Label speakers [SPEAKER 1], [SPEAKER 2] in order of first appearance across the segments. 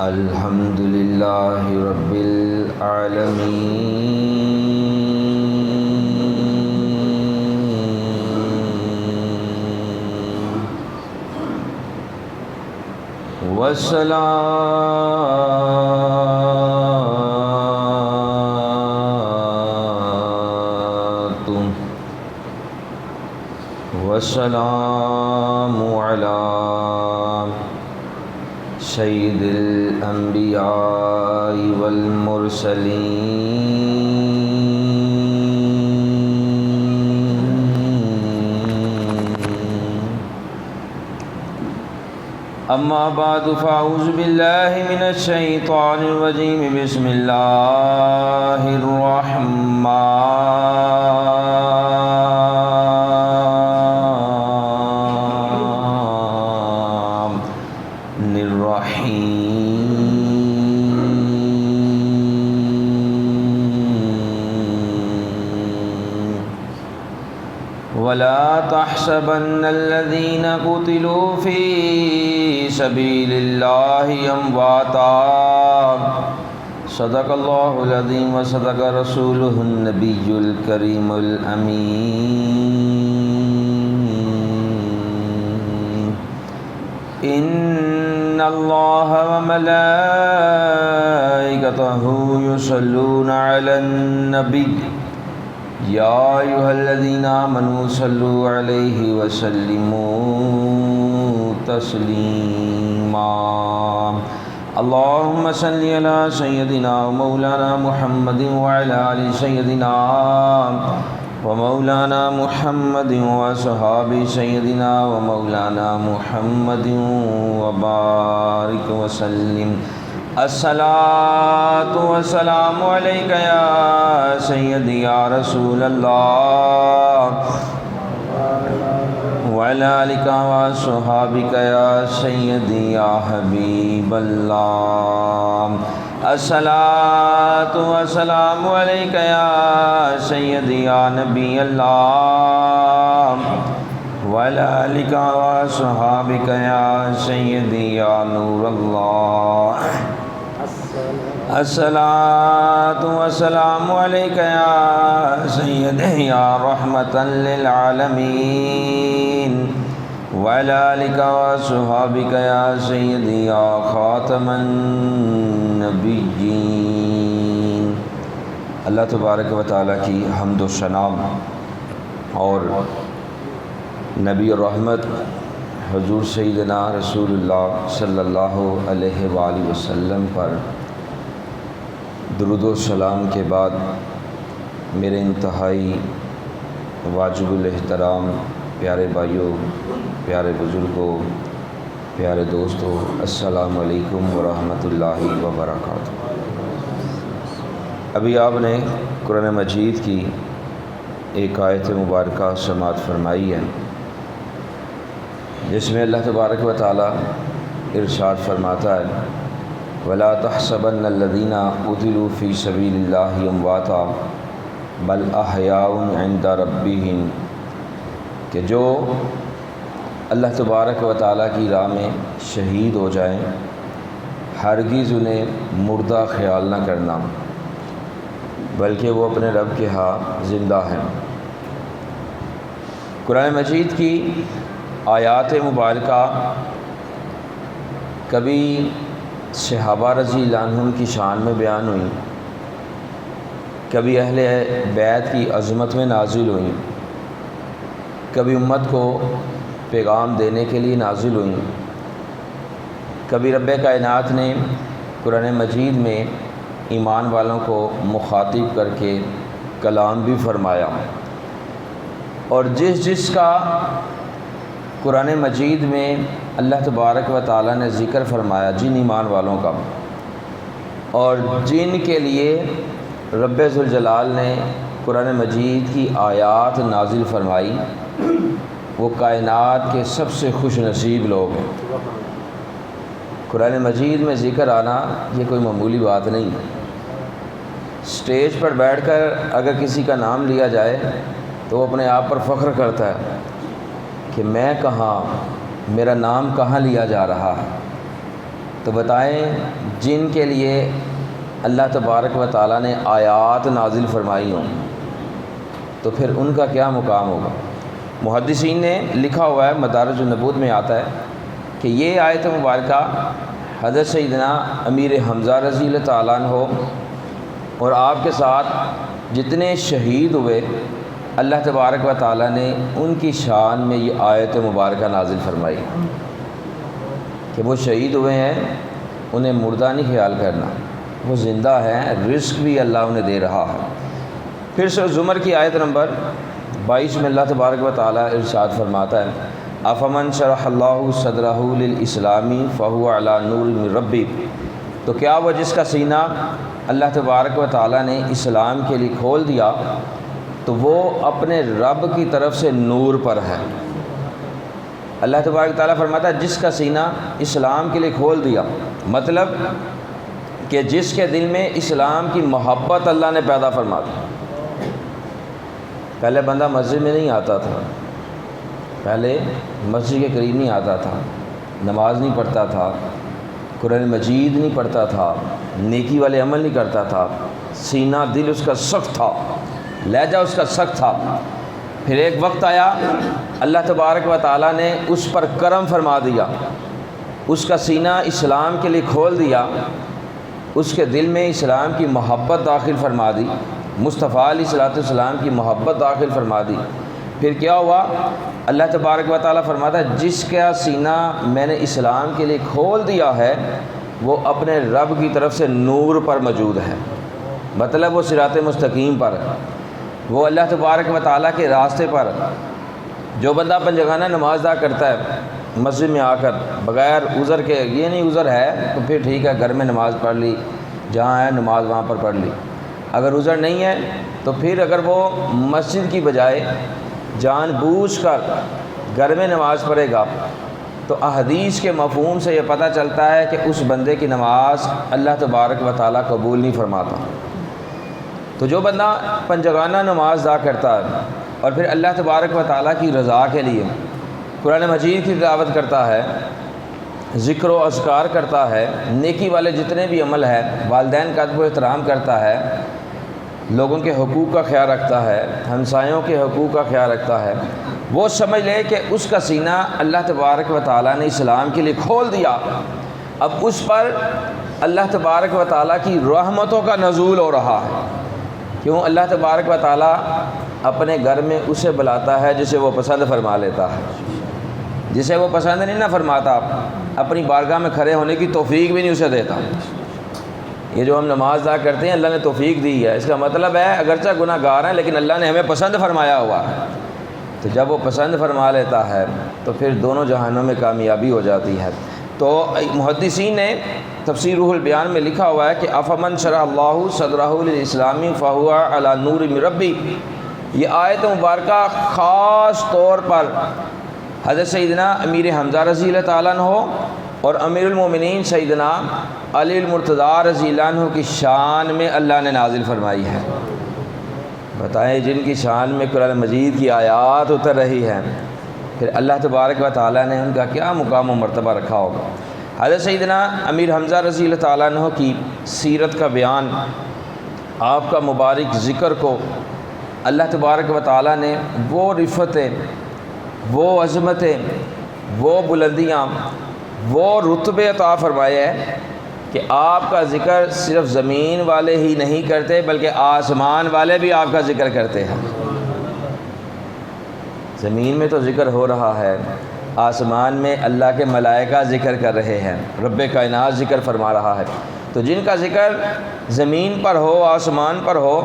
[SPEAKER 1] الحمد للہ رب العالمین والسلام علی سید الانبیاء والمرسلین اما بعد فاعوذ باللہ من الشیطان الرجیم بسم اللہ ولا تحسبن الذين قتلوا في سبيل الله أمواتا صدق الله العظيم وصدق رسوله النبي الكريم الأمين إن الله وملائكته يصلون على النبي یا ایھا الذین آمنوا صلوا علیہ وسلموا تسلیما اللہم صل علی سیدنا ومولانا محمد وعلی آل سیدنا ومولانا محمد وصحاب سیدنا ومولانا محمد وبارک وسلم الصلاۃ والسلام علیک یا سیدی یا رسول اللہ وعلی آلک وصحابک یا سیدی یا حبیب اللہ الصلاۃ والسلام علیک یا سیدی یا نبی اللہ وعلی آلک وصحابک یا سیدی یا نور اللہ الصلاۃ والسلام علیک یا سیدی یا رحمتا للعالمین وعلی آلک وصحابک یا سیدی یا خاتم النبیین۔ اللہ تبارک و تعالیٰ کی حمد و ثنا اور نبی الرحمت حضور سیدنا رسول اللہ صلی اللہ علیہ وآلہ وسلم پر درود و سلام کے بعد میرے انتہائی واجب الاحترام پیارے بھائیوں، پیارے بزرگوں، پیارے دوستوں، السلام علیکم ورحمۃ اللہ وبرکاتہ۔ ابھی آپ نے قرآن مجید کی ایک آیت مبارکہ سماعت فرمائی ہے جس میں اللہ تبارک و تعالی ارشاد فرماتا ہے وَلَا تَحْسَبَنَّ الَّذِينَ قُتِلُوا فِي سَبِيلِ اللَّهِ أَمْوَاتًا بَلْ أَحْيَاءٌ عِندَ رَبِّهِمْ، کہ جو اللہ تبارک و تعالیٰ کی راہ میں شہید ہو جائیں ہرگز انہیں مردہ خیال نہ کرنا بلکہ وہ اپنے رب کے ہاں زندہ ہیں۔ قرآن مجید کی آیات مبارکہ کبھی صحابہ رضی اللہ عنہم کی شان میں بیان ہوئیں، کبھی اہل بیت کی عظمت میں نازل ہوئیں، کبھی امت کو پیغام دینے کے لیے نازل ہوئیں، کبھی رب کائنات نے قرآن مجید میں ایمان والوں کو مخاطب کر کے کلام بھی فرمایا، اور جس کا قرآن مجید میں اللہ تبارک و تعالیٰ نے ذکر فرمایا جن ایمان والوں کا اور جن کے لیے رب ذوالجلال نے قرآن مجید کی آیات نازل فرمائی، وہ کائنات کے سب سے خوش نصیب لوگ ہیں۔ قرآن مجید میں ذکر آنا یہ کوئی معمولی بات نہیں۔ اسٹیج پر بیٹھ کر اگر کسی کا نام لیا جائے تو وہ اپنے آپ پر فخر کرتا ہے کہ میں کہاں، میرا نام کہاں لیا جا رہا ہے۔ تو بتائیں جن کے لیے اللہ تبارک و تعالیٰ نے آیات نازل فرمائی ہوں تو پھر ان کا کیا مقام ہوگا؟ محدثین نے لکھا ہوا ہے، مدارج النبوت میں آتا ہے کہ یہ آیت مبارکہ حضرت سیدنا امیر حمزہ رضی اللہ تعالیٰ عنہ اور آپ کے ساتھ جتنے شہید ہوئے اللہ تبارک و تعالیٰ نے ان کی شان میں یہ آیت مبارکہ نازل فرمائی کہ وہ شہید ہوئے ہیں، انہیں مردہ نہیں خیال کرنا، وہ زندہ ہیں، رزق بھی اللہ انہیں دے رہا ہے۔ پھر سورہ زمر کی آیت نمبر 22 میں اللہ تبارک و تعالیٰ ارشاد فرماتا ہے افمن شرح اللہ صدرہ للاسلام فہو علی نور من ربی، تو کیا وہ جس کا سینہ اللہ تبارک و تعالیٰ نے اسلام کے لیے کھول دیا تو وہ اپنے رب کی طرف سے نور پر ہے۔ اللہ تبارک و تعالیٰ فرماتا ہے جس کا سینہ اسلام کے لیے کھول دیا، مطلب کہ جس کے دل میں اسلام کی محبت اللہ نے پیدا فرما دی۔ پہلے بندہ مسجد میں نہیں آتا تھا، پہلے مسجد کے قریب نہیں آتا تھا، نماز نہیں پڑھتا تھا، قرآن مجید نہیں پڑھتا تھا، نیکی والے عمل نہیں کرتا تھا، سینہ دل اس کا سخت تھا، لہجہ اس کا سخت تھا۔ پھر ایک وقت آیا اللہ تبارک و تعالیٰ نے اس پر کرم فرما دیا، اس کا سینہ اسلام کے لیے کھول دیا، اس کے دل میں اسلام کی محبت داخل فرما دی، مصطفیٰ علیہ الصلوۃ والسلام کی محبت داخل فرما دی۔ پھر کیا ہوا؟ اللہ تبارک و تعالیٰ فرماتا ہے جس کا سینہ میں نے اسلام کے لیے کھول دیا ہے وہ اپنے رب کی طرف سے نور پر موجود ہے، مطلب وہ صراط مستقیم پر ہے، وہ اللہ تبارک و تعالیٰ کے راستے پر۔ جو بندہ پنجگانہ نماز ادا کرتا ہے مسجد میں آ کر بغیر عذر کے، یہ نہیں عذر ہے تو پھر ٹھیک ہے گھر میں نماز پڑھ لی، جہاں ہے نماز وہاں پر پڑھ لی، اگر عذر نہیں ہے تو پھر اگر وہ مسجد کی بجائے جان بوجھ کر گھر میں نماز پڑھے گا تو احادیث کے مفہوم سے یہ پتہ چلتا ہے کہ اس بندے کی نماز اللہ تبارک و تعالیٰ قبول نہیں فرماتا۔ تو جو بندہ پنجگانہ نماز ادا کرتا ہے اور پھر اللہ تبارک و تعالیٰ کی رضا کے لیے قرآن مجید کی تلاوت کرتا ہے، ذکر و اذکار کرتا ہے، نیکی والے جتنے بھی عمل ہے، والدین کا ادب و احترام کرتا ہے، لوگوں کے حقوق کا خیال رکھتا ہے، ہمسایوں کے حقوق کا خیال رکھتا ہے، وہ سمجھ لے کہ اس کا سینہ اللہ تبارک و تعالیٰ نے اسلام کے لیے کھول دیا، اب اس پر اللہ تبارک و تعالیٰ کی رحمتوں کا نزول ہو رہا ہے۔ کیوں؟ اللہ تبارک و تعالیٰ اپنے گھر میں اسے بلاتا ہے جسے وہ پسند فرما لیتا ہے، جسے وہ پسند نہیں نہ فرماتا اپنی بارگاہ میں کھڑے ہونے کی توفیق بھی نہیں اسے دیتا۔ یہ جو ہم نماز ادا کرتے ہیں اللہ نے توفیق دی ہے، اس کا مطلب ہے اگرچہ گناہ گار ہیں لیکن اللہ نے ہمیں پسند فرمایا ہوا ہے، تو جب وہ پسند فرما لیتا ہے تو پھر دونوں جہانوں میں کامیابی ہو جاتی ہے۔ تو محدثین نے تفسیر روح البیان میں لکھا ہوا ہے کہ افمن شرح اللہ صدرہ للاسلام فہو علی نور من ربی، یہ آیت مبارکہ خاص طور پر حضرت سیدنا امیر حمزہ رضی اللہ تعالیٰ عنہ اور امیر المومنین سیدنا علی المرتضیٰ رضی اللہ عنہ کی شان میں اللہ نے نازل فرمائی ہے۔ بتائیں جن کی شان میں قرآن مجید کی آیات اتر رہی ہیں، پھر اللہ تبارک و تعالیٰ نے ان کا کیا مقام و مرتبہ رکھا ہوگا۔ حضرت سیدنا امیر حمزہ رضی اللہ تعالیٰ عنہ کی سیرت کا بیان، آپ کا مبارک ذکر کو اللہ تبارک و تعالیٰ نے وہ رفتیں، وہ عظمتیں، وہ بلندیاں، وہ رتبے عطا فرمائے ہیں کہ آپ کا ذکر صرف زمین والے ہی نہیں کرتے بلکہ آسمان والے بھی آپ کا ذکر کرتے ہیں۔ زمین میں تو ذکر ہو رہا ہے، آسمان میں اللہ کے ملائکہ ذکر کر رہے ہیں، رب کائنات ذکر فرما رہا ہے۔ تو جن کا ذکر زمین پر ہو، آسمان پر ہو،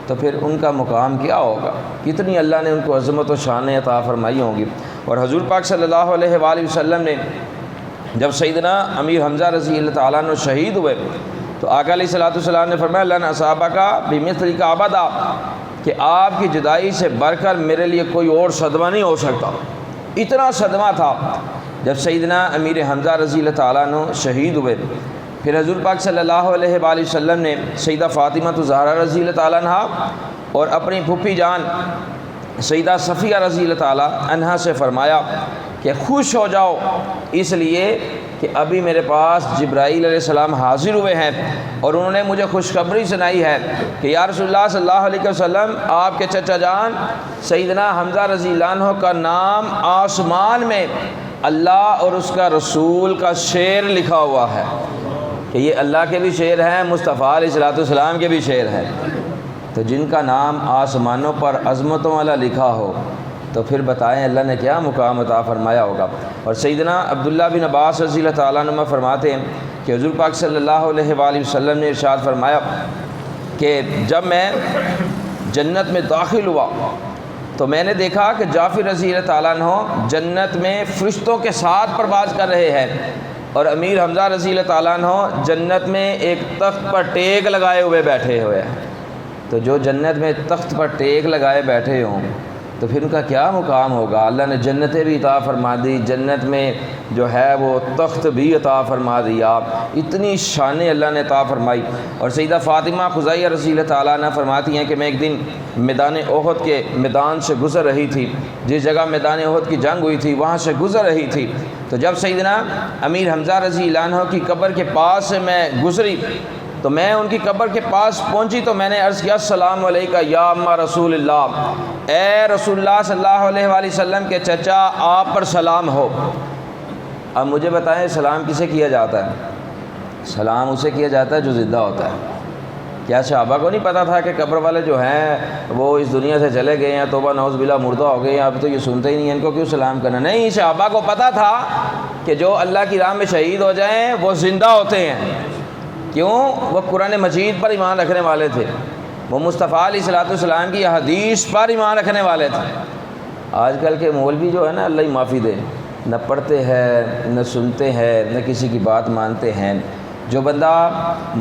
[SPEAKER 1] تو پھر ان کا مقام کیا ہوگا، کتنی اللہ نے ان کو عظمت و شان عطا فرمائی ہوں گی۔ اور حضور پاک صلی اللہ علیہ وآلہ وسلم نے جب سیدنا امیر حمزہ رضی اللہ تعالیٰ عنہ شہید ہوئے تو آقا علیہ الصلوۃ والسلام نے فرمایا لن اصابک بمثلک ابدا، کہ آپ کی جدائی سے بڑھ کر میرے لیے کوئی اور صدمہ نہیں ہو سکتا۔ اتنا صدمہ تھا جب سیدنا امیر حمزہ رضی اللہ تعالیٰ عنہ شہید ہوئے۔ پھر حضور پاک صلی اللہ علیہ وآلہ وسلم نے سیدہ فاطمہ الزہرا رضی اللہ تعالیٰ عنہ اور اپنی پھوپھی جان سیدہ صفیہ رضی اللہ تعالیٰ عنہ سے فرمایا کہ خوش ہو جاؤ، اس لیے کہ ابھی میرے پاس جبرائیل علیہ السلام حاضر ہوئے ہیں اور انہوں نے مجھے خوشخبری سنائی ہے کہ یا رسول اللہ صلی اللہ علیہ وسلم آپ کے چچا جان سیدنا حمزہ رضی اللہ عنہ کا نام آسمان میں اللہ اور اس کا رسول کا شعر لکھا ہوا ہے کہ یہ اللہ کے بھی شعر ہیں، مصطفیٰ علیہ السلام کے بھی شعر ہیں۔ تو جن کا نام آسمانوں پر عظمتوں والا لکھا ہو تو پھر بتائیں اللہ نے کیا مقام عطا فرمایا ہوگا۔ اور سیدنا عبداللہ بن عباس رضی اللہ تعالیٰ عنہ فرماتے ہیں کہ حضور پاک صلی اللہ علیہ وآلہ وسلم نے ارشاد فرمایا کہ جب میں جنت میں داخل ہوا تو میں نے دیکھا کہ جعفر رضی اللہ تعالیٰ عنہ جنت میں فرشتوں کے ساتھ پرواز کر رہے ہیں اور امیر حمزہ رضی اللہ تعالیٰ عنہ جنت میں ایک تخت پر ٹیک لگائے ہوئے بیٹھے ہوئے ہیں۔ تو جو جنت میں تخت پر ٹیک لگائے بیٹھے ہوں تو پھر ان کا کیا مقام ہوگا۔ اللہ نے جنتیں بھی عطا فرما دی، جنت میں جو ہے وہ تخت بھی عطا فرما دیا، اتنی شانیں اللہ نے عطا فرمائی۔ اور سیدہ فاطمہ خزیہ رضی اللہ تعالیٰ عنہ فرماتی ہیں کہ میں ایک دن میدان احد کے میدان سے گزر رہی تھی، جس جگہ میدان احد کی جنگ ہوئی تھی وہاں سے گزر رہی تھی، تو جب سیدنا امیر حمزہ رضی اللہ عنہ کی قبر کے پاس سے میں گزری تو میں ان کی قبر کے پاس پہنچی تو میں نے عرض کیا السلام علیکہ یا اما رسول اللہ، اے رسول اللہ صلی اللہ علیہ وآلہ وسلم کے چچا آپ پر سلام ہو۔ اب مجھے بتائیں سلام کسے کیا جاتا ہے؟ سلام اسے کیا جاتا ہے جو زندہ ہوتا ہے۔ کیا صحابہ کو نہیں پتہ تھا کہ قبر والے جو ہیں وہ اس دنیا سے چلے گئے ہیں، توبہ نعوذ باللہ مردہ ہو گئے ہیں، اب تو یہ سنتے ہی نہیں ہیں، ان کو کیوں سلام کرنا؟ نہیں، صحابہ کو پتہ تھا کہ جو اللہ کی راہ میں شہید ہو جائیں وہ زندہ ہوتے ہیں۔ کیوں؟ وہ قرآن مجید پر ایمان رکھنے والے تھے، وہ مصطفیٰ علیہ السلام کی حدیث پر ایمان رکھنے والے تھے۔ آج کل کے مولوی جو ہے نا اللہ ہی معافی دے، نہ پڑھتے ہیں نہ سنتے ہیں نہ کسی کی بات مانتے ہیں۔ جو بندہ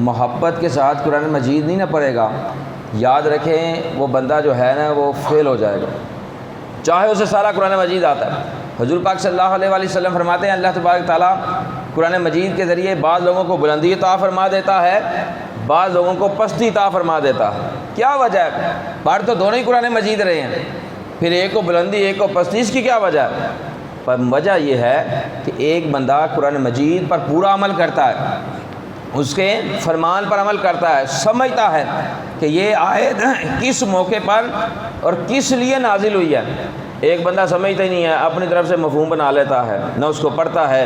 [SPEAKER 1] محبت کے ساتھ قرآن مجید نہیں نہ پڑھے گا، یاد رکھیں وہ بندہ جو ہے نا وہ فیل ہو جائے گا، چاہے اسے سارا قرآن مجید آتا ہے۔ حضور پاک صلی اللہ علیہ وآلہ وسلم فرماتے ہیں اللہ تبارک تعالیٰ قرآن مجید کے ذریعے بعض لوگوں کو بلندی عطا فرما دیتا ہے، بعض لوگوں کو پستی عطا فرما دیتا ہے۔ کیا وجہ ہے؟ پڑھ تو دونوں ہی قرآن مجید رہے ہیں، پھر ایک کو بلندی ایک کو پستی، اس کی کیا وجہ ہے؟ پر وجہ یہ ہے کہ ایک بندہ قرآن مجید پر پورا عمل کرتا ہے، اس کے فرمان پر عمل کرتا ہے، سمجھتا ہے کہ یہ آیت کس موقع پر اور کس لیے نازل ہوئی ہے۔ ایک بندہ سمجھتا ہی نہیں ہے، اپنی طرف سے مفہوم بنا لیتا ہے، نہ اس کو پڑھتا ہے،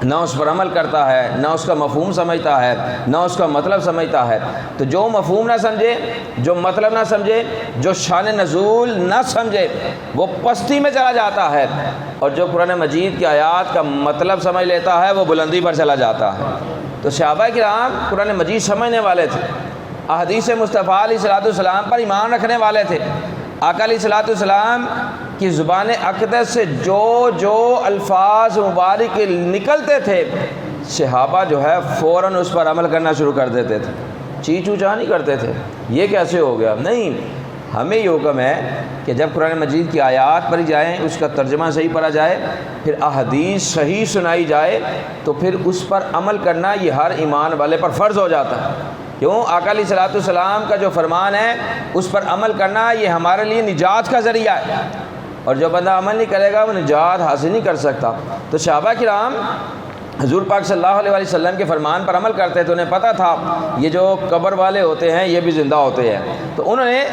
[SPEAKER 1] نہ اس پر عمل کرتا ہے، نہ اس کا مفہوم سمجھتا ہے، نہ اس کا مطلب سمجھتا ہے۔ تو جو مفہوم نہ سمجھے، جو مطلب نہ سمجھے، جو شان نزول نہ سمجھے، وہ پستی میں چلا جاتا ہے، اور جو قرآن مجید کی آیات کا مطلب سمجھ لیتا ہے وہ بلندی پر چلا جاتا ہے۔ تو صحابہ کرام قرآن مجید سمجھنے والے تھے، احادیث مصطفیٰ علیہ السلام پر ایمان رکھنے والے تھے۔ آقا علیہ السلام کی زبان اقدس سے جو الفاظ مبارک نکلتے تھے، صحابہ جو ہے فوراً اس پر عمل کرنا شروع کر دیتے تھے، چی چو چاہ نہیں کرتے تھے یہ کیسے ہو گیا۔ نہیں، ہمیں یہ حکم ہے کہ جب قرآن مجید کی آیات پڑھی جائیں، اس کا ترجمہ صحیح پڑھا جائے، پھر احادیث صحیح سنائی جائے، تو پھر اس پر عمل کرنا یہ ہر ایمان والے پر فرض ہو جاتا ہے۔ کیوں؟ آقا علیہ السلام کا جو فرمان ہے اس پر عمل کرنا یہ ہمارے لیے نجات کا ذریعہ ہے، اور جو بندہ عمل نہیں کرے گا وہ نجات حاصل نہیں کر سکتا۔ تو صحابہ کرام حضور پاک صلی اللہ علیہ وسلم کے فرمان پر عمل کرتے تھے، انہیں پتہ تھا یہ جو قبر والے ہوتے ہیں یہ بھی زندہ ہوتے ہیں، تو انہوں نے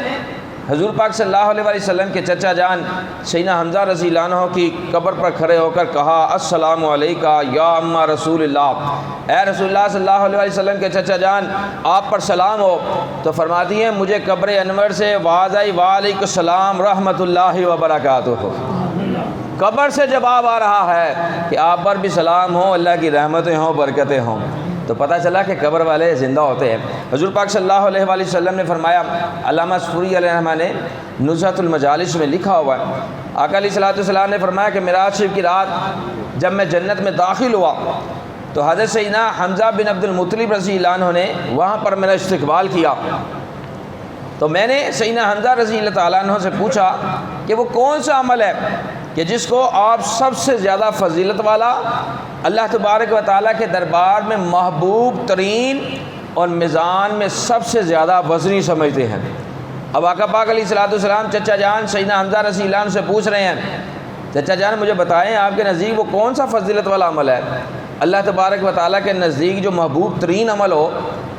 [SPEAKER 1] حضور پاک صلی اللہ علیہ وسلم کے چچا جان سیدنا حمزہ رضی اللہ عنہ کی قبر پر کھڑے ہو کر کہا السلام علیکہ یا اما رسول اللہ، اے رسول اللہ صلی اللہ علیہ وسلم کے چچا جان آپ پر سلام ہو۔ تو فرماتی ہیں مجھے قبر انور سے آواز آئی وعلیکم السلام رحمۃ اللہ وبرکاتہ۔ قبر سے جواب آ رہا ہے کہ آپ پر بھی سلام ہو، اللہ کی رحمتیں ہوں، برکتیں ہوں۔ تو پتہ چلا کہ قبر والے زندہ ہوتے ہیں۔ حضور پاک صلی اللہ علیہ وآلہ وسلم نے فرمایا، علامہ سفوری علیہ الرحمہ نے نزہۃ المجالس میں لکھا ہوا ہے، آقا علیہ السلام نے فرمایا کہ معراج شریف کی رات جب میں جنت میں داخل ہوا تو حضرت سیدنا حمزہ بن عبد المطلب رضی اللہ عنہ نے وہاں پر میرا استقبال کیا۔ تو میں نے سیدنا حمزہ رضی اللہ تعالیٰ عنہ سے پوچھا کہ وہ کون سا عمل ہے کہ جس کو آپ سب سے زیادہ فضیلت والا، اللہ تبارک و تعالیٰ کے دربار میں محبوب ترین اور میزان میں سب سے زیادہ وزنی سمجھتے ہیں۔ اب آقا پاک علیہ السلام چچا جان سیدنا حمزہ رضی اللہ عنہ سے پوچھ رہے ہیں، چچا جان مجھے بتائیں آپ کے نزدیک وہ کون سا فضیلت والا عمل ہے؟ اللہ تبارک و تعالیٰ کے نزدیک جو محبوب ترین عمل ہو،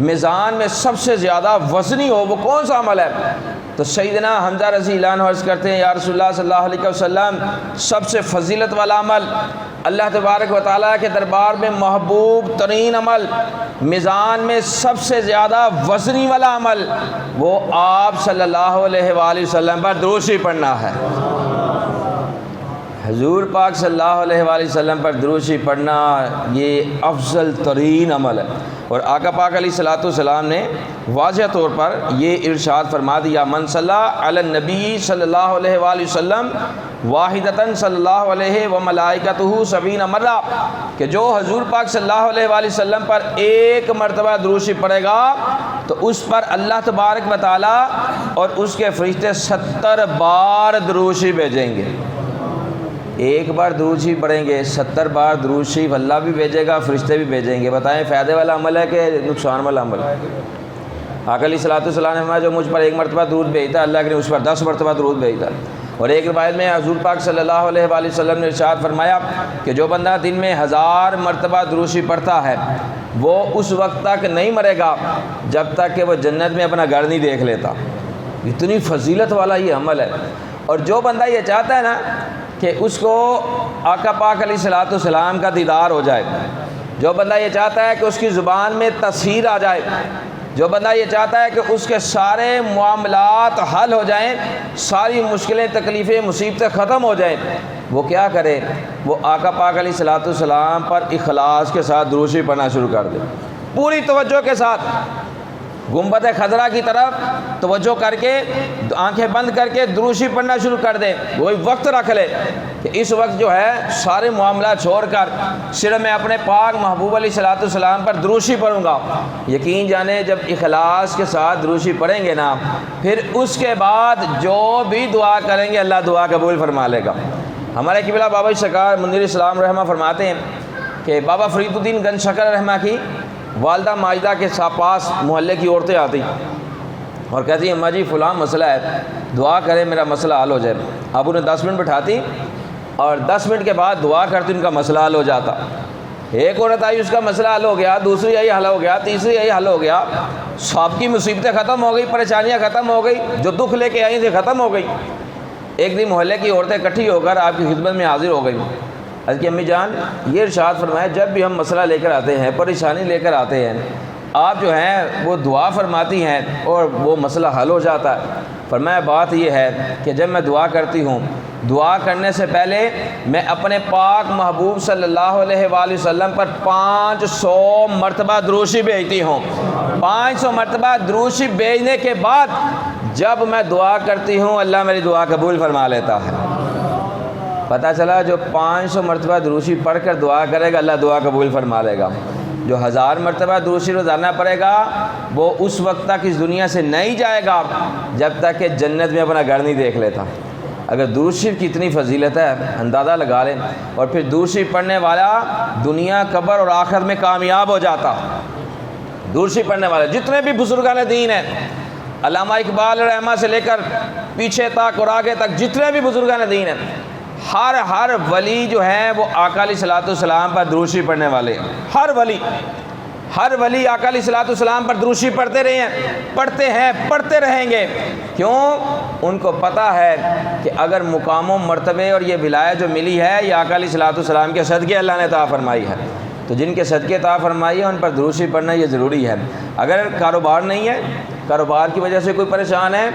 [SPEAKER 1] میزان میں سب سے زیادہ وزنی ہو، وہ کون سا عمل ہے؟ تو سیدنا حمزہ رضی اللہ عنہ عرض کرتے ہیں، یا رسول اللہ صلی اللہ علیہ وسلم، سب سے فضیلت والا عمل، اللہ تبارک و تعالیٰ کے دربار میں محبوب ترین عمل، میزان میں سب سے زیادہ وزنی والا عمل، وہ آپ صلی اللہ علیہ وآلہ وسلم پر درود شریف پڑھنا ہے۔ حضور پاک صلی اللہ علیہ وآلہ وسلم پر درود شریف پڑھنا یہ افضل ترین عمل ہے۔ اور آقا پاک علیہ الصلوۃ والسلام نے واضح طور پر یہ ارشاد فرما دیا، من صلی علی النبی صلی اللہ علیہ وآلہ وسلم واحدتاً صلی اللہ علیہ وملائکتہ 70 مرہ، کہ جو حضور پاک صلی اللہ علیہ وآلہ وسلم پر ایک مرتبہ درود شریف پڑھے گا تو اس پر اللہ تبارک و تعالیٰ اور اس کے فرشتے 70 بار درود شریف بھیجیں گے۔ ایک بار درود شریف پڑھیں گے، 70 بار درود شریف اللہ بھی بھیجے گا، فرشتے بھی بھیجیں گے۔ بتائیں فائدے والا عمل ہے کہ نقصان والا عمل ہے؟ آقا علیہ الصلوۃ والسلام نے فرمایا، جو مجھ پر ایک مرتبہ درود بھیجتا ہے اللہ کے اس پر 10 مرتبہ درود بھیجتا ہے۔ اور ایک روایت میں حضور پاک صلی اللہ علیہ وآلہ وسلم نے ارشاد فرمایا کہ جو بندہ دن میں 1000 مرتبہ درود شریف پڑھتا ہے وہ اس وقت تک نہیں مرے گا جب تک کہ وہ جنت میں اپنا گھر نہیں دیکھ لیتا۔ اتنی فضیلت والا یہ عمل ہے۔ اور جو بندہ یہ چاہتا ہے نا کہ اس کو آقا پاک علیہ الصلوۃ والسلام کا دیدار ہو جائے، جو بندہ یہ چاہتا ہے کہ اس کی زبان میں تطہیر آ جائے، جو بندہ یہ چاہتا ہے کہ اس کے سارے معاملات حل ہو جائیں، ساری مشکلیں تکلیفیں مصیبتیں ختم ہو جائیں، وہ کیا کرے؟ وہ آقا پاک علیہ الصلوۃ والسلام پر اخلاص کے ساتھ درود شریف پڑھنا شروع کر دے، پوری توجہ کے ساتھ، گنبد خضرا کی طرف توجہ کر کے آنکھیں بند کر کے درود شریف پڑھنا شروع کر دے۔ وہی وقت رکھ لے کہ اس وقت جو ہے سارے معاملات چھوڑ کر صرف میں اپنے پاک محبوب علیہ الصلوۃ والسلام پر درود شریف پڑھوں گا۔ یقین جانے جب اخلاص کے ساتھ درود شریف پڑھیں گے نا، پھر اس کے بعد جو بھی دعا کریں گے اللہ دعا قبول فرما لے گا۔ ہمارے قبلہ بابا سرکار منیر اسلام رحمہ فرماتے ہیں کہ بابا فرید الدین گنج شکر رحمہ کی والدہ ماجدہ کے پاس محلے کی عورتیں آتی اور کہتی ہیں، اماں جی فلاں مسئلہ ہے، دعا کرے میرا مسئلہ حل ہو جائے۔ اب انہیں 10 منٹ بٹھاتی اور 10 منٹ کے بعد دعا کرتی، ان کا مسئلہ حل ہو جاتا۔ ایک عورت آئی، اس کا مسئلہ حل ہو گیا، دوسری آئی حل ہو گیا، تیسری آئی حل ہو گیا، سب کی مصیبتیں ختم ہو گئی، پریشانیاں ختم ہو گئی، جو دکھ لے کے آئی تھی ختم ہو گئی۔ ایک دن محلے کی عورتیں اکٹھی ہو کر آپ کی خدمت میں حاضر ہو گئی۔ عرض کی، امی جان یہ ارشاد فرمایا جب بھی ہم مسئلہ لے کر آتے ہیں، پریشانی لے کر آتے ہیں، آپ جو ہیں وہ دعا فرماتی ہیں اور وہ مسئلہ حل ہو جاتا ہے۔ فرمایا بات یہ ہے کہ جب میں دعا کرتی ہوں، دعا کرنے سے پہلے میں اپنے پاک محبوب صلی اللہ علیہ وآلہ وسلم پر 500 مرتبہ درود شریف بھیجتی ہوں۔ 500 مرتبہ درود شریف بھیجنے کے بعد جب میں دعا کرتی ہوں اللہ میری دعا قبول فرما لیتا ہے۔ پتہ چلا جو 500 مرتبہ درود شریف پڑھ کر دعا کرے گا اللہ دعا قبول فرما لے گا۔ جو 1000 مرتبہ درود شریف روزانہ پڑھے گا وہ اس وقت تک اس دنیا سے نہیں جائے گا جب تک کہ جنت میں اپنا گھر نہیں دیکھ لیتا۔ اگر درود شریف کی اتنی فضیلت ہے اندازہ لگا لیں۔ اور پھر درود شریف پڑھنے والا دنیا قبر اور آخرت میں کامیاب ہو جاتا۔ درود شریف پڑھنے والے جتنے بھی بزرگان دین ہیں، علامہ اقبال رحمہ سے لے کر پیچھے تک اور آگے تک جتنے بھی بزرگان دین ہیں، ہر ولی جو ہیں وہ آقا علیہ الصلوۃ والسلام پر درود شریف پڑھنے والے ہیں۔ ہر ولی آقا علیہ الصلوۃ والسلام پر درود شریف پڑھتے رہے ہیں، پڑھتے ہیں، پڑھتے رہیں گے۔ کیوں؟ ان کو پتہ ہے کہ اگر مقام و مرتبے اور یہ ولایت جو ملی ہے یہ آقا علیہ الصلوۃ والسلام کے صدقے اللہ نے عطا فرمائی ہے، تو جن کے صدقے عطا فرمائی ہے ان پر درود شریف پڑھنا یہ ضروری ہے۔ اگر کاروبار نہیں ہے، کاروبار کی وجہ سے کوئی پریشان ہے،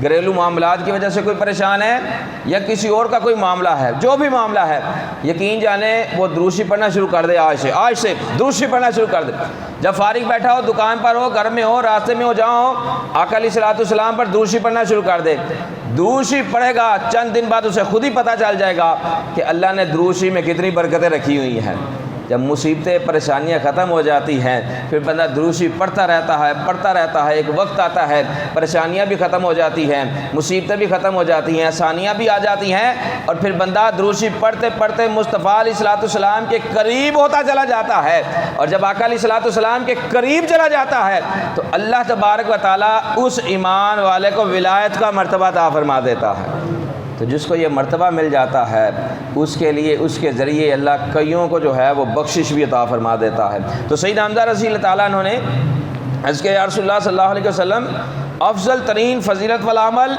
[SPEAKER 1] گھریلو معاملات کی وجہ سے کوئی پریشان ہے، یا کسی اور کا کوئی معاملہ ہے، جو بھی معاملہ ہے، یقین جانے وہ درود شریف پڑھنا شروع کر دے۔ آج سے درود شریف پڑھنا شروع کر دے۔ جب فارغ بیٹھا ہو، دکان پر ہو، گھر میں ہو، راستے میں ہو، جہاں ہو، آقا علیہ الصلوۃ والسلام پر درود شریف پڑھنا شروع کر دے۔ درود شریف پڑھے گا، چند دن بعد اسے خود ہی پتہ چل جائے گا کہ اللہ نے درود شریف میں کتنی برکتیں رکھی ہوئی ہیں۔ جب مصیبتیں پریشانیاں ختم ہو جاتی ہیں پھر بندہ درود شریف پڑھتا رہتا ہے، ایک وقت آتا ہے پریشانیاں بھی ختم ہو جاتی ہیں، مصیبتیں بھی ختم ہو جاتی ہیں، آسانیاں بھی آ جاتی ہیں، اور پھر بندہ درود شریف پڑھتے پڑھتے مصطفیٰ علیہ الصلوۃ والسلام کے قریب ہوتا چلا جاتا ہے۔ اور جب آقا علیہ الصلوۃ والسلام کے قریب چلا جاتا ہے تو اللہ تبارک و تعالیٰ اس ایمان والے کو ولایت کا مرتبہ عطا فرما دیتا ہے۔ تو جس کو یہ مرتبہ مل جاتا ہے اس کے لیے اس کے ذریعے اللہ کئیوں کو جو ہے وہ بخشش بھی عطا فرما دیتا ہے۔ تو سیدنا حمزہ رضی اللہ تعالیٰ عنہ نے عرض کیا یا رسول اللہ صلی اللہ علیہ وسلم افضل ترین فضیلت والا عمل،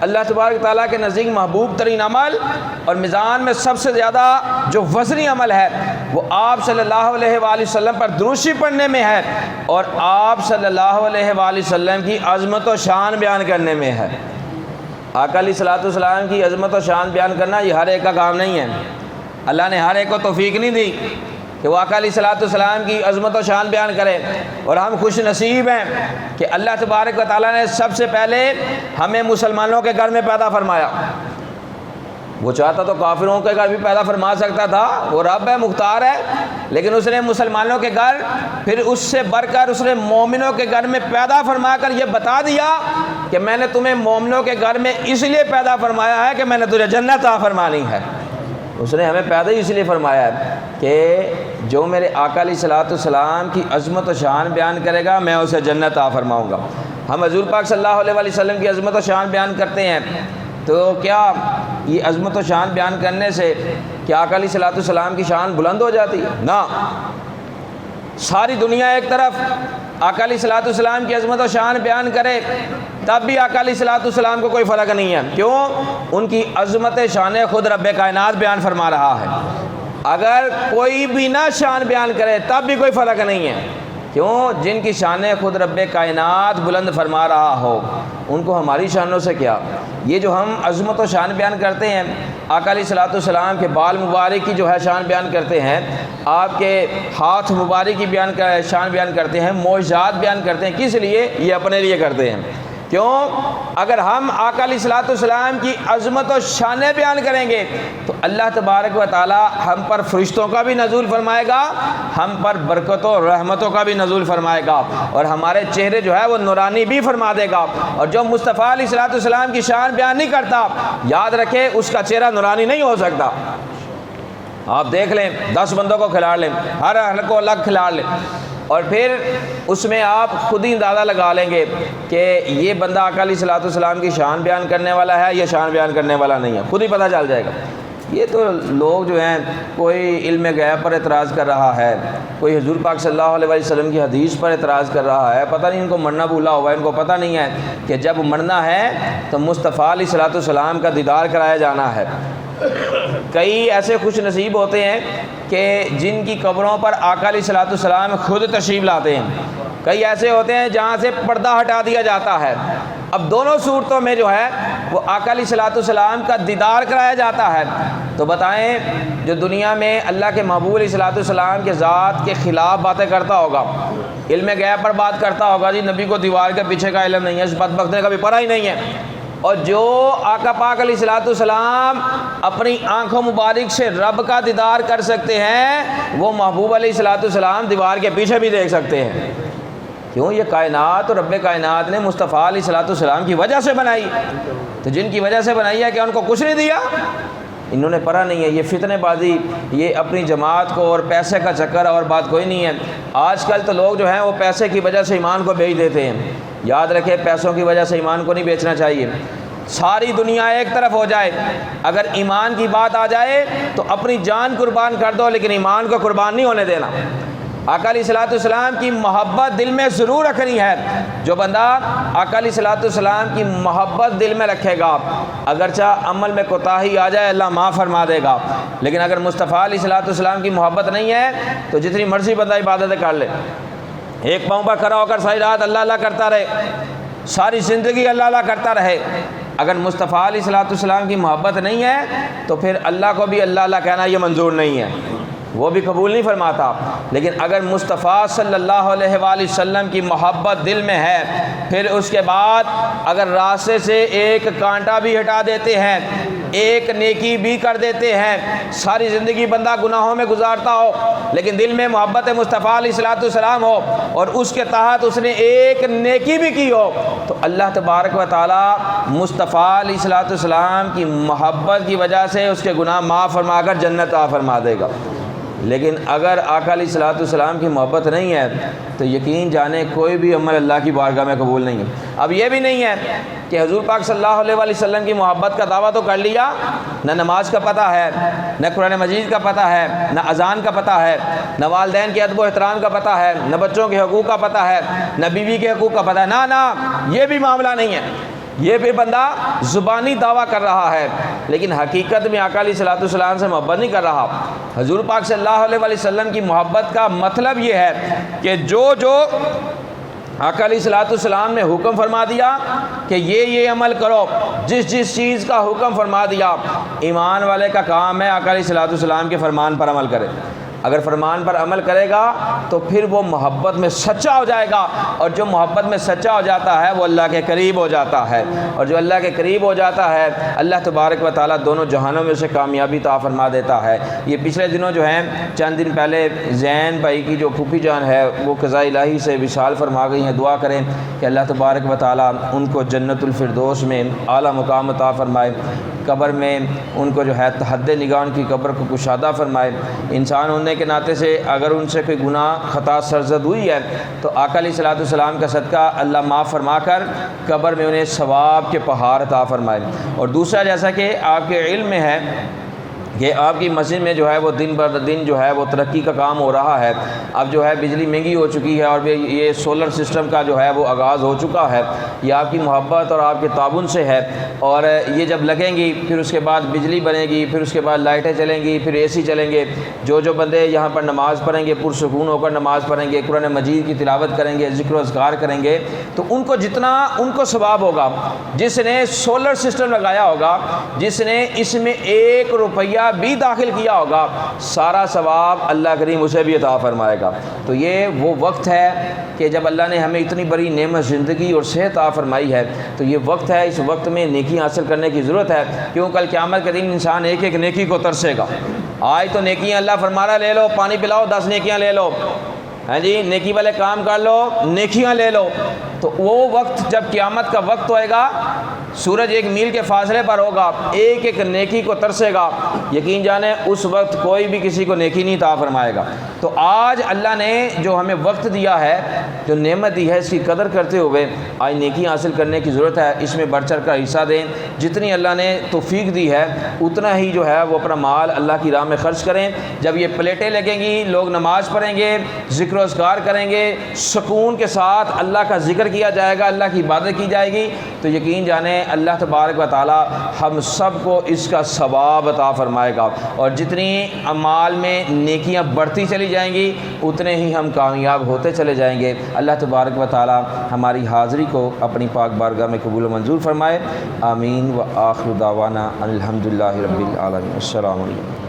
[SPEAKER 1] اللہ تبارک تعالیٰ کے نزدیک محبوب ترین عمل اور میزان میں سب سے زیادہ جو وزنی عمل ہے وہ آپ صلی اللہ علیہ وآلہ وسلم پر درود شریف پڑھنے میں ہے اور آپ صلی اللہ علیہ وآلہ وسلم کی عظمت و شان بیان کرنے میں ہے۔ آقا علیہ الصلوۃ والسلام کی عظمت و شان بیان کرنا یہ ہر ایک کا کام نہیں ہے۔ اللہ نے ہر ایک کو توفیق نہیں دی کہ وہ آقا علیہ الصلوۃ والسلام کی عظمت و شان بیان کرے، اور ہم خوش نصیب ہیں کہ اللہ تبارک و تعالیٰ نے سب سے پہلے ہمیں مسلمانوں کے گھر میں پیدا فرمایا۔ وہ چاہتا تو کافروں کے گھر بھی پیدا فرما سکتا تھا، وہ رب ہے، مختار ہے، لیکن اس نے مسلمانوں کے گھر، پھر اس سے بڑھ کر اس نے مومنوں کے گھر میں پیدا فرما کر یہ بتا دیا کہ میں نے تمہیں مومنوں کے گھر میں اس لیے پیدا فرمایا ہے کہ میں نے تجھے جنت عطا فرمانی ہے۔ اس نے ہمیں پیدا ہی اس لیے فرمایا ہے کہ جو میرے آقا علیہ الصلوۃ والسلام کی عظمت و شان بیان کرے گا میں اسے جنت عطا فرماؤں گا۔ ہم حضور پاک صلی اللہ علیہ وسلم کی عظمت و شان بیان کرتے ہیں، تو کیا یہ عظمت و شان بیان کرنے سے کیا آقا علیہ الصلوۃ والسلام کی شان بلند ہو جاتی ہے؟ نہ، ساری دنیا ایک طرف آقا علیہ الصلوۃ والسلام کی عظمت و شان بیان کرے تب بھی آقا علیہ الصلوۃ والسلام کو کوئی فرق نہیں ہے۔ کیوں؟ ان کی عظمت شان خود رب کائنات بیان فرما رہا ہے۔ اگر کوئی بھی نہ شان بیان کرے تب بھی کوئی فرق نہیں ہے۔ کیوں؟ جن کی شان خود رب کائنات بلند فرما رہا ہو ان کو ہماری شانوں سے کیا؟ یہ جو ہم عظمت و شان بیان کرتے ہیں، آقا علیہ الصلوۃ والسلام کے بال مبارک کی جو ہے شان بیان کرتے ہیں، آپ کے ہاتھ مبارک کی شان بیان کرتے ہیں، معجزات بیان کرتے ہیں، کس لیے؟ یہ اپنے لیے کرتے ہیں۔ کیوں؟ اگر ہم آقا علیہ الصلوۃ والسلام کی عظمت و شانیں بیان کریں گے تو اللہ تبارک و تعالی ہم پر فرشتوں کا بھی نزول فرمائے گا، ہم پر برکتوں اور رحمتوں کا بھی نزول فرمائے گا، اور ہمارے چہرے جو ہے وہ نورانی بھی فرما دے گا۔ اور جو مصطفیٰ علیہ الصلوۃ والسلام کی شان بیان نہیں کرتا، یاد رکھے اس کا چہرہ نورانی نہیں ہو سکتا۔ آپ دیکھ لیں 10 بندوں کو کھلاڑ لیں، ہر اہل کو الگ کھلاڑ لیں، اور پھر اس میں آپ خود ہی اندازہ لگا لیں گے کہ یہ بندہ آقا علیہ الصلوۃ والسلام کی شان بیان کرنے والا ہے یا شان بیان کرنے والا نہیں ہے، خود ہی پتہ چل جائے گا۔ یہ تو لوگ جو ہیں کوئی علم غیب پر اعتراض کر رہا ہے، کوئی حضور پاک صلی اللہ علیہ وسلم کی حدیث پر اعتراض کر رہا ہے، پتہ نہیں ان کو مرنا بھولا ہوا ہے، ان کو پتہ نہیں ہے کہ جب مرنا ہے تو مصطفیٰ علیہ الصلوۃ والسلام کا دیدار کرایا جانا ہے۔ کئی ایسے خوش نصیب ہوتے ہیں کہ جن کی قبروں پر آقا علیہ الصلوۃ والسلام خود تشریف لاتے ہیں، کئی ایسے ہوتے ہیں جہاں سے پردہ ہٹا دیا جاتا ہے۔ اب دونوں صورتوں میں جو ہے وہ آقا علیہ الصلوۃ والسلام کا دیدار کرایا جاتا ہے۔ تو بتائیں جو دنیا میں اللہ کے محبوب علیہ الصلوۃ والسلام کے ذات کے خلاف باتیں کرتا ہوگا، علم غیب پر بات کرتا ہوگا، جی نبی کو دیوار کے پیچھے کا علم نہیں ہے، اس بدبخت نے کبھی پڑھا ہی نہیں ہے، اور جو آقا پاک علیہ الصلوۃ والسلام اپنی آنکھوں مبارک سے رب کا دیدار کر سکتے ہیں، وہ محبوب علیہ الصلوۃ والسلام دیوار کے پیچھے بھی دیکھ سکتے ہیں۔ کیوں؟ یہ کائنات اور رب کائنات نے مصطفیٰ علیہ الصلوۃ والسلام کی وجہ سے بنائی، تو جن کی وجہ سے بنائی ہے کہ ان کو کچھ نہیں دیا، انہوں نے پڑھا نہیں ہے۔ یہ فتنے بازی، یہ اپنی جماعت کو اور پیسے کا چکر اور بات کوئی نہیں ہے۔ آج کل تو لوگ جو ہیں وہ پیسے کی وجہ سے ایمان کو بیچ دیتے ہیں۔ یاد رکھے پیسوں کی وجہ سے ایمان کو نہیں بیچنا چاہیے۔ ساری دنیا ایک طرف ہو جائے، اگر ایمان کی بات آ جائے تو اپنی جان قربان کر دو، لیکن ایمان کو قربان نہیں ہونے دینا۔ آقا علیہ الصلوۃ والسلام کی محبت دل میں ضرور رکھنی ہے۔ جو بندہ آقا علیہ الصلوۃ والسلام کی محبت دل میں رکھے گا، اگرچہ عمل میں کوتاہی آ جائے اللہ معاف فرما دے گا، لیکن اگر مصطفیٰ علیہ الصلوۃ والسلام کی محبت نہیں ہے تو جتنی مرضی بندہ عبادتیں کر لے، ایک پاؤں پر کھڑا ہو کر ساری رات اللہ اللہ کرتا رہے، ساری زندگی اللہ اللہ کرتا رہے، اگر مصطفیٰ علیہ الصلوۃ والسلام کی محبت نہیں ہے تو پھر اللہ کو بھی اللہ اللہ کہنا یہ منظور نہیں ہے، وہ بھی قبول نہیں فرماتا۔ لیکن اگر مصطفیٰ صلی اللہ علیہ وآلہ وسلم کی محبت دل میں ہے، پھر اس کے بعد اگر راستے سے ایک کانٹا بھی ہٹا دیتے ہیں، ایک نیکی بھی کر دیتے ہیں، ساری زندگی بندہ گناہوں میں گزارتا ہو لیکن دل میں محبت مصطفیٰ علیہ الصلوۃ والسلام ہو اور اس کے تحت اس نے ایک نیکی بھی کی ہو، تو اللہ تبارک و تعالیٰ مصطفیٰ علیہ الصلوۃ والسلام کی محبت کی وجہ سے اس کے گناہ معاف فرما کر جنت عطا فرما دے گا۔ لیکن اگر آقا علیہ الصلوۃ والسلام کی محبت نہیں ہے تو یقین جانے کوئی بھی عمل اللہ کی بارگاہ میں قبول نہیں ہے۔ اب یہ بھی نہیں ہے کہ حضور پاک صلی اللہ علیہ وآلہ وسلم کی محبت کا دعویٰ تو کر لیا، نہ نماز کا پتہ ہے، نہ قرآن مجید کا پتہ ہے، نہ اذان کا پتہ ہے، نہ والدین کے ادب و احترام کا پتہ ہے، نہ بچوں کے حقوق کا پتہ ہے، نہ بیوی کے حقوق کا پتہ ہے، نہ یہ بھی معاملہ نہیں ہے۔ یہ بھی بندہ زبانی دعویٰ کر رہا ہے لیکن حقیقت میں آقا علیہ الصلوۃ والسلام سے محبت نہیں کر رہا۔ حضور پاک صلی اللہ علیہ وآلہ وسلم کی محبت کا مطلب یہ ہے کہ جو آقا علیہ الصلوۃ والسلام نے حکم فرما دیا کہ یہ عمل کرو، جس چیز کا حکم فرما دیا، ایمان والے کا کام ہے آقا علیہ الصلوۃ والسلام کے فرمان پر عمل کرے۔ اگر فرمان پر عمل کرے گا تو پھر وہ محبت میں سچا ہو جائے گا، اور جو محبت میں سچا ہو جاتا ہے وہ اللہ کے قریب ہو جاتا ہے، اور جو اللہ کے قریب ہو جاتا ہے اللہ تبارک و تعالیٰ دونوں جہانوں میں سے کامیابی عطا فرما دیتا ہے۔ یہ پچھلے دنوں جو ہیں چند دن پہلے زین بھائی کی جو پھوپھی جان ہے وہ قضاء الہی سے وصال فرما گئی ہیں، دعا کریں کہ اللہ تبارک و تعالیٰ ان کو جنت الفردوس میں اعلیٰ مقام عطا فرمائے، قبر میں ان کو جو ہے حد نگاہ ان کی قبر کو کشادہ فرمائے۔ انسان ہونے کے ناطے سے اگر ان سے کوئی گناہ خطا سرزد ہوئی ہے تو آقا علیہ الصلوۃ والسلام کا صدقہ اللہ معاف فرما کر قبر میں انہیں ثواب کے پہاڑ عطا فرمائے۔ اور دوسرا، جیسا کہ آپ کے علم میں ہے کہ آپ کی مسجد میں جو ہے وہ دن بر دن جو ہے وہ ترقی کا کام ہو رہا ہے، اب جو ہے بجلی مہنگی ہو چکی ہے اور یہ سولر سسٹم کا جو ہے وہ آغاز ہو چکا ہے۔ یہ آپ کی محبت اور آپ کے تعاون سے ہے، اور یہ جب لگیں گی پھر اس کے بعد بجلی بنے گی، پھر اس کے بعد لائٹیں چلیں گی، پھر اے سی چلیں گے۔ جو بندے یہاں پر نماز پڑھیں گے، پرسکون ہو کر نماز پڑھیں گے، قرآن مجید کی تلاوت کریں گے، ذکر و اذکار کریں گے، تو ان کو جتنا ان کو ثواب ہوگا، جس نے سولر سسٹم لگایا ہوگا، جس نے اس میں 1 روپیہ بھی داخل کیا ہوگا، سارا ثواب اللہ کریم اسے بھی عطا فرمائے گا۔ تو یہ وہ وقت ہے کہ جب اللہ نے ہمیں اتنی بڑی نعمت زندگی اور صحت عطا فرمائی ہے، تو یہ وقت ہے، اس وقت میں نیکی حاصل کرنے کی ضرورت ہے، کیوں کل قیامت کے دن انسان ایک ایک نیکی کو ترسے گا۔ آج تو نیکیاں اللہ فرما رہا لے لو، پانی پلاؤ 10 نیکیاں لے لو، ہاں جی، نیکی والے کام کر لو، نیکیاں لے لو۔ تو وہ وقت جب قیامت کا وقت ہوئے گا، سورج 1 میل کے فاصلے پر ہوگا، ایک ایک نیکی کو ترسے گا، یقین جانے اس وقت کوئی بھی کسی کو نیکی نہیں عطا فرمائے گا۔ تو آج اللہ نے جو ہمیں وقت دیا ہے، جو نعمت دی ہے، اس کی قدر کرتے ہوئے آج نیکی حاصل کرنے کی ضرورت ہے، اس میں بڑھ چڑھ کر حصہ دیں۔ جتنی اللہ نے توفیق دی ہے اتنا ہی جو ہے وہ اپنا مال اللہ کی راہ میں خرچ کریں۔ جب یہ پلیٹیں لگیں گی، لوگ نماز پڑھیں گے، ذکر و اذکار کریں گے، سکون کے ساتھ اللہ کا ذکر کیا جائے گا، اللہ کی عبادت کی جائے گی، تو یقین جانیں اللہ تبارک و تعالی ہم سب کو اس کا ثواب عطا فرمائے گا، اور جتنی اعمال میں نیکیاں بڑھتی چلی جائیں گی اتنے ہی ہم کامیاب ہوتے چلے جائیں گے۔ اللہ تبارک و تعالی ہماری حاضری کو اپنی پاک بارگاہ میں قبول و منظور فرمائے۔ آمین و آخر دعوانا الحمدللہ رب العالمین۔ السلام علیکم۔